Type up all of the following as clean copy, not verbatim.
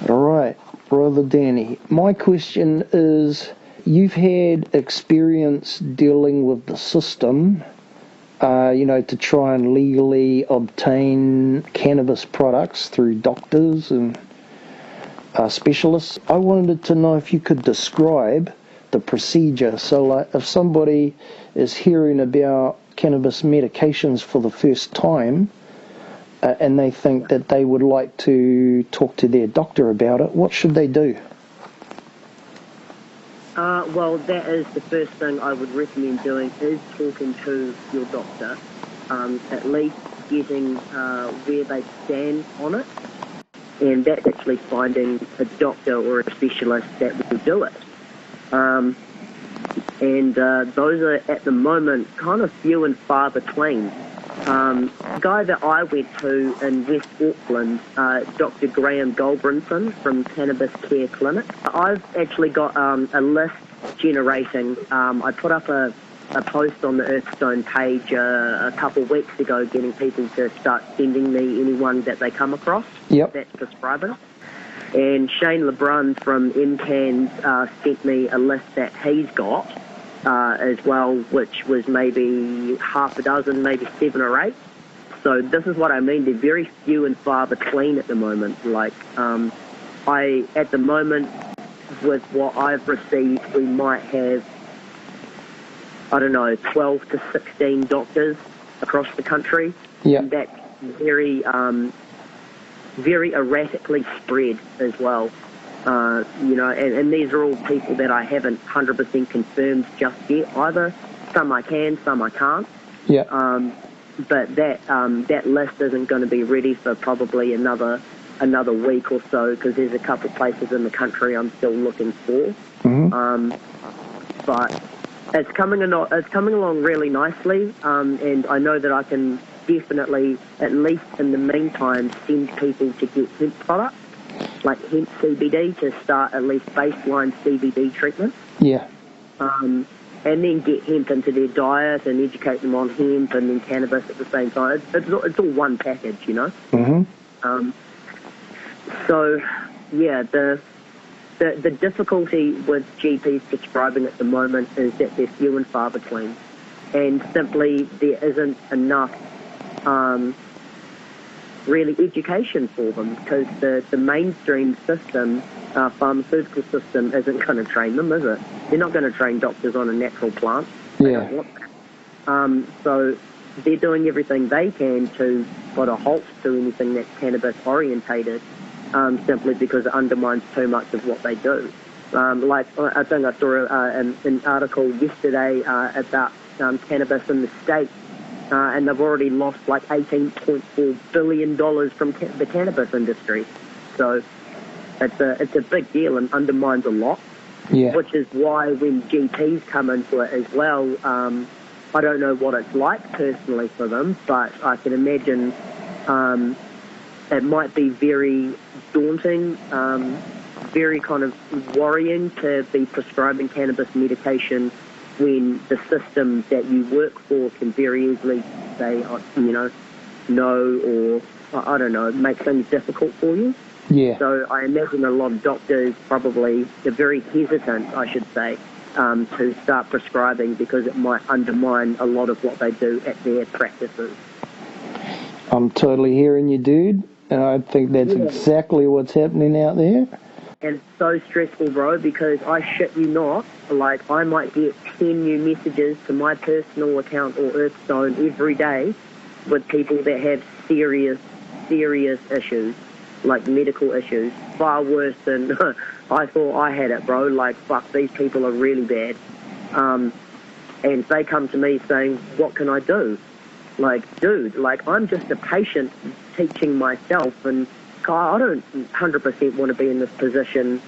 All right, Brother Danny. My question is, you've had experience dealing with the system, to try and legally obtain cannabis products through doctors and specialists. I wanted to know if you could describe the procedure. So, like, if somebody is hearing about cannabis medications for the first time, and they think that they would like to talk to their doctor about it, what should they do? Well, that is the first thing I would recommend doing, is talking to your doctor, at least getting where they stand on it, and that's actually finding a doctor or a specialist that will do it. And those are, at the moment, kind of few and far between. The guy that I went to in West Auckland, Dr. Graham Goldbrinson from Cannabis Care Clinic, I've actually got a list generating. I put up a post on the Earthstone page a couple of weeks ago, getting people to start sending me anyone that they come across that's prescribing. And Shane LeBrun from MCANs sent me a list that he's got as well, which was maybe half a dozen, maybe 7 or 8. So this is what I mean. They're very few and far between at the moment. Like, at the moment, with what I've received, we might have, 12 to 16 doctors across the country. Yeah. And that's very, very erratically spread as well. And these are all people that I haven't 100% confirmed just yet either. Some I can, some I can't. Yeah. But that list isn't going to be ready for probably another week or so, because there's a couple of places in the country I'm still looking for. Mm-hmm. But it's coming along really nicely, and I know that I can definitely, at least in the meantime, send people to get hemp products, like hemp CBD, to start at least baseline CBD treatment. Yeah. And then get hemp into their diet and educate them on hemp and then cannabis at the same time. It's all one package, Mm-hmm. So, yeah, the difficulty with GPs prescribing at the moment is that they're few and far between, and simply there isn't enough really education for them, because the mainstream system, pharmaceutical system, isn't going to train them, is it? They're not going to train doctors on a natural plant. They don't want that. So they're doing everything they can to put a halt to anything that's cannabis orientated, simply because it undermines too much of what they do. Like, I think I saw an article yesterday about cannabis in the States, and they've already lost like $18.4 billion from the cannabis industry. So it's a big deal and undermines a lot, which is why when GPs come into it as well, I don't know what it's like personally for them, but I can imagine it might be very daunting, very kind of worrying to be prescribing cannabis medication when the system that you work for can very easily say, no, or, I don't know, make things difficult for you. Yeah. So I imagine a lot of doctors probably are very hesitant, I should say, to start prescribing, because it might undermine a lot of what they do at their practices. I'm totally hearing you, dude, and I think that's exactly what's happening out there. And it's so stressful, bro, because I shit you not, like, I might get 10 new messages to my personal account or Earthstone every day with people that have serious issues, like medical issues, far worse than I thought I had it, bro. Like, fuck, these people are really bad. And they come to me saying, what can I do? Like, dude, like, I'm just a patient teaching myself, and I don't 100% want to be in this position,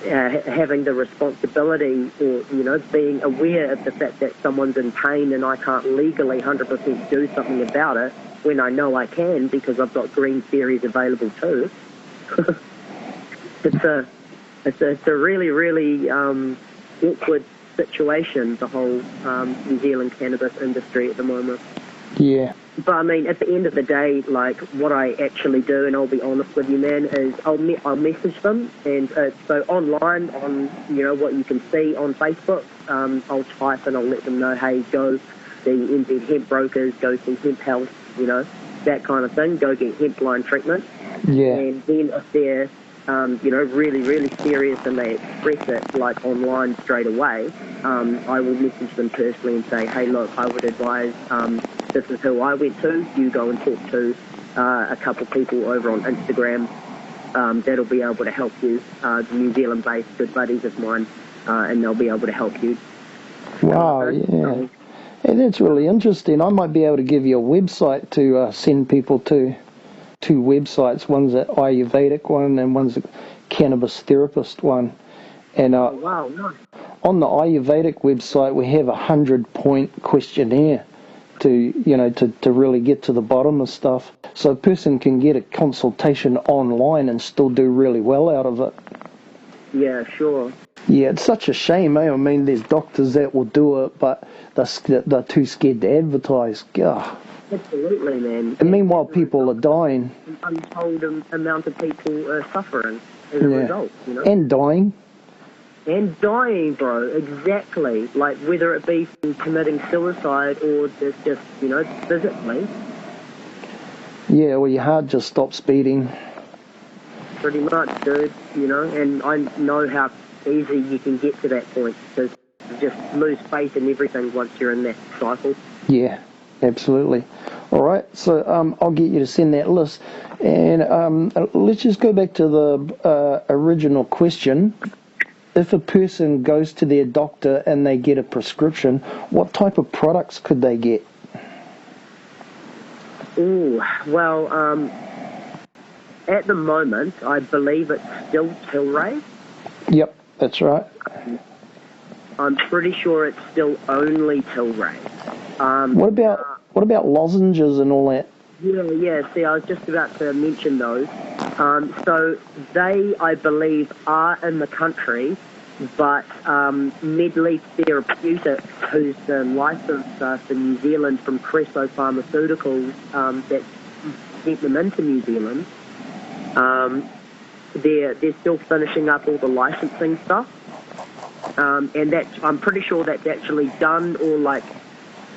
having the responsibility or, being aware of the fact that someone's in pain and I can't legally 100% do something about it when I know I can, because I've got green theories available too. It's a really, really awkward situation, the whole New Zealand cannabis industry at the moment. Yeah. But I mean, at the end of the day, like what I actually do, and I'll be honest with you, man, is I'll message them, and so online on what you can see on Facebook, I'll type and I'll let them know, hey, go see NZ Hemp Brokers, go see Hemp Health, that kind of thing. Go get hemp line treatment. Yeah. And then if they're really, really serious and they express it like online straight away, I will message them personally and say, hey, look, I would advise, this is who I went to. You go and talk to a couple people over on Instagram that'll be able to help you, the New Zealand-based good buddies of mine, and they'll be able to help you. Wow, yeah. Hey, that's really interesting. I might be able to give you a website to send people to. Two websites. One's an Ayurvedic one and one's a cannabis therapist one. And wow, nice. On the Ayurvedic website, we have a 100-point questionnaire to really get to the bottom of stuff. So a person can get a consultation online and still do really well out of it. Yeah, sure. Yeah, it's such a shame, eh? I mean, there's doctors that will do it, but they're too scared to advertise. Gah. Absolutely, man. And meanwhile, people are dying. An untold amount of people are suffering as a result, And dying. And dying, bro, exactly. Like, whether it be from committing suicide or just physically. Yeah, well, your heart just stops beating. Pretty much, dude, and I know how easy you can get to that point, because you just lose faith in everything once you're in that cycle. Yeah. Absolutely. All right, so I'll get you to send that list. And let's just go back to the original question. If a person goes to their doctor and they get a prescription, what type of products could they get? Ooh, well, at the moment, I believe it's still Tilray. Yep, that's right. I'm pretty sure it's still only Tilray. What about lozenges and all that? Yeah. See, I was just about to mention those. So they, I believe, are in the country, but Medleaf Therapeutics, who's licensed for New Zealand from Creso Pharmaceuticals, that sent them into New Zealand, they're still finishing up all the licensing stuff, and I'm pretty sure that's actually done or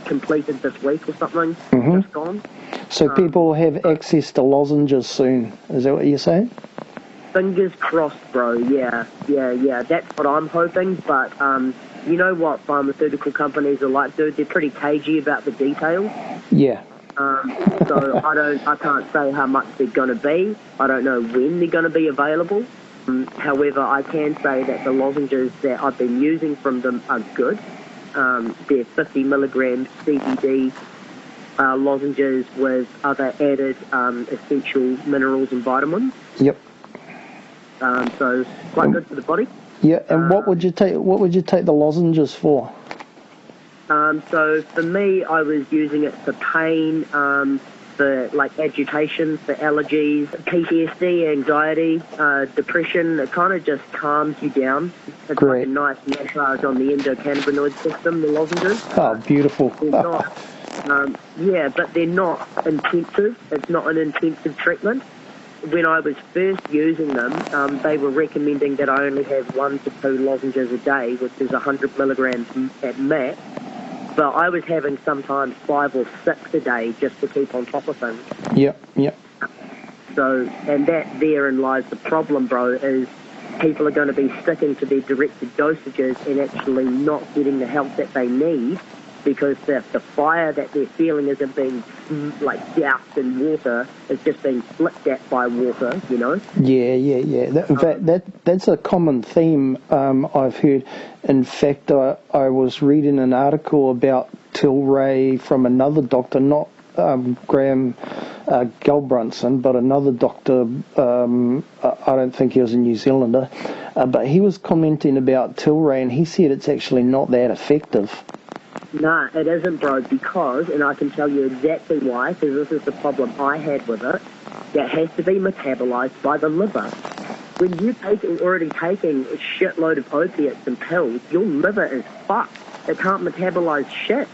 completed this week or something. Mm-hmm. Just gone. So people will have access to lozenges soon. Is that what you're saying? Fingers crossed, bro. Yeah. That's what I'm hoping. But you know what pharmaceutical companies are like, dude? They're pretty cagey about the details. Yeah. So I can't say how much they're going to be. I don't know when they're going to be available. However, I can say that the lozenges that I've been using from them are good. They're 50 milligrams CBD lozenges with other added essential minerals and vitamins. Yep. So quite good for the body. Yeah. And what would you take? What would you take the lozenges for? So for me, I was using it for pain, for agitation, for allergies, PTSD, anxiety, depression. It kind of just calms you down. It's Great. like a nice massage on the endocannabinoid system, the lozenges. Oh, beautiful. They're not, but they're not intensive. It's not an intensive treatment. When I was first using them, they were recommending that I only have 1 to 2 lozenges a day, which is 100 milligrams at max. But I was having sometimes 5 or 6 a day just to keep on top of things. Yep. So, and that therein lies the problem, bro, is people are going to be sticking to their directed dosages and actually not getting the help that they need, because the fire that they're feeling isn't being doused in water, it's just being flicked at by water, Yeah. In fact, that's a common theme I've heard. In fact, I was reading an article about Tilray from another doctor, not Graham Gelbrunson, but another doctor. I don't think he was a New Zealander, but he was commenting about Tilray, and he said it's actually not that effective. Nah, it isn't, bro, because, and I can tell you exactly why, because this is the problem I had with it, that has to be metabolized by the liver. When you're already taking a shitload of opiates and pills, your liver is fucked. It can't metabolize shit.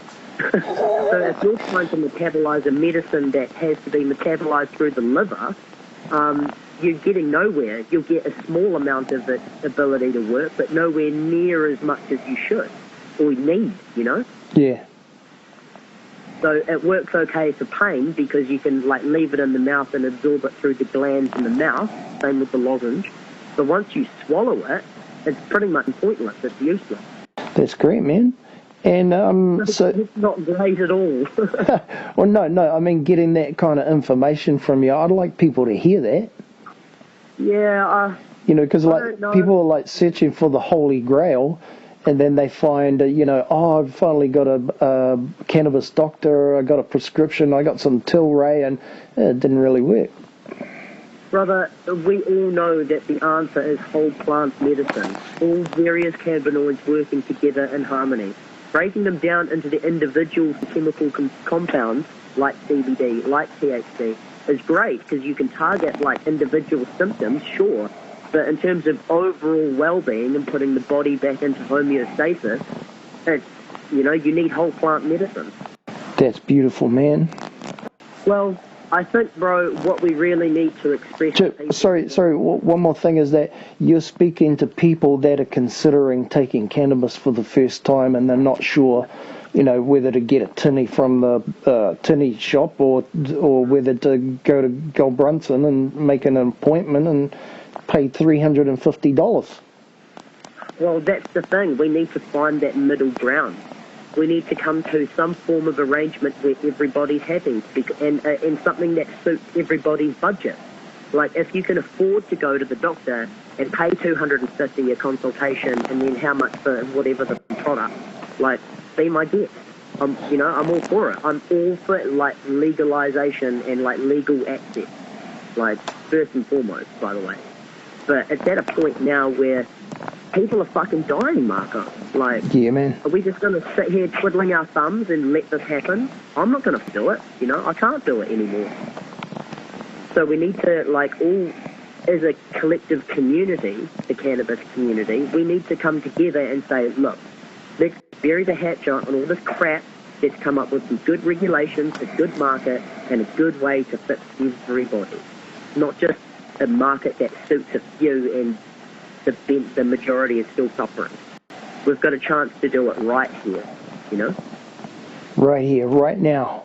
So if you're trying to metabolize a medicine that has to be metabolized through the liver, you're getting nowhere. You'll get a small amount of its ability to work, but nowhere near as much as you should or need, you know? Yeah. So it works okay for pain because you can like leave it in the mouth and absorb it through the glands in the mouth, same with the lozenge. But once you swallow it, it's pretty much pointless. It's useless. That's great, man. And so it's not great at all. well, no, I mean getting that kind of information from you, I'd like people to hear that. Yeah. You know, because like people are like searching for the Holy Grail, and then they find, oh, I've finally got a cannabis doctor, I got a prescription, I got some Tilray, and it didn't really work. Brother, we all know that the answer is whole plant medicine, all various cannabinoids working together in harmony. Breaking them down into the individual chemical compounds, like CBD, like THC, is great because you can target like individual symptoms, sure, but in terms of overall well-being and putting the body back into homeostasis, it's, you need whole plant medicine. That's beautiful, man. Well, I think, bro, what we really need to express... Sorry, one more thing is that you're speaking to people that are considering taking cannabis for the first time and they're not sure, whether to get a tinny from the tinny shop or whether to go to Gold Brunson and make an appointment and pay $350. Well, that's the thing. We need to find that middle ground. We need to come to some form of arrangement where everybody's happy and something that suits everybody's budget. Like if you can afford to go to the doctor and pay $250 a consultation and then how much for whatever the product, like be my guest. I'm all for it. I'm all for like legalization and like legal access, like first and foremost, by the way. But it's at a point now where people are fucking dying, Marco. Like, yeah, man. Are we just going to sit here twiddling our thumbs and let this happen? I'm not going to do it, I can't do it anymore. So we need to, like, all, as a collective community, the cannabis community, we need to come together and say, look, let's bury the hatch on all this crap. Let's come up with some good regulations, a good market, and a good way to fit everybody. Not just a market that suits a few and the majority is still suffering. We've got a chance to do it right here, Right here, right now.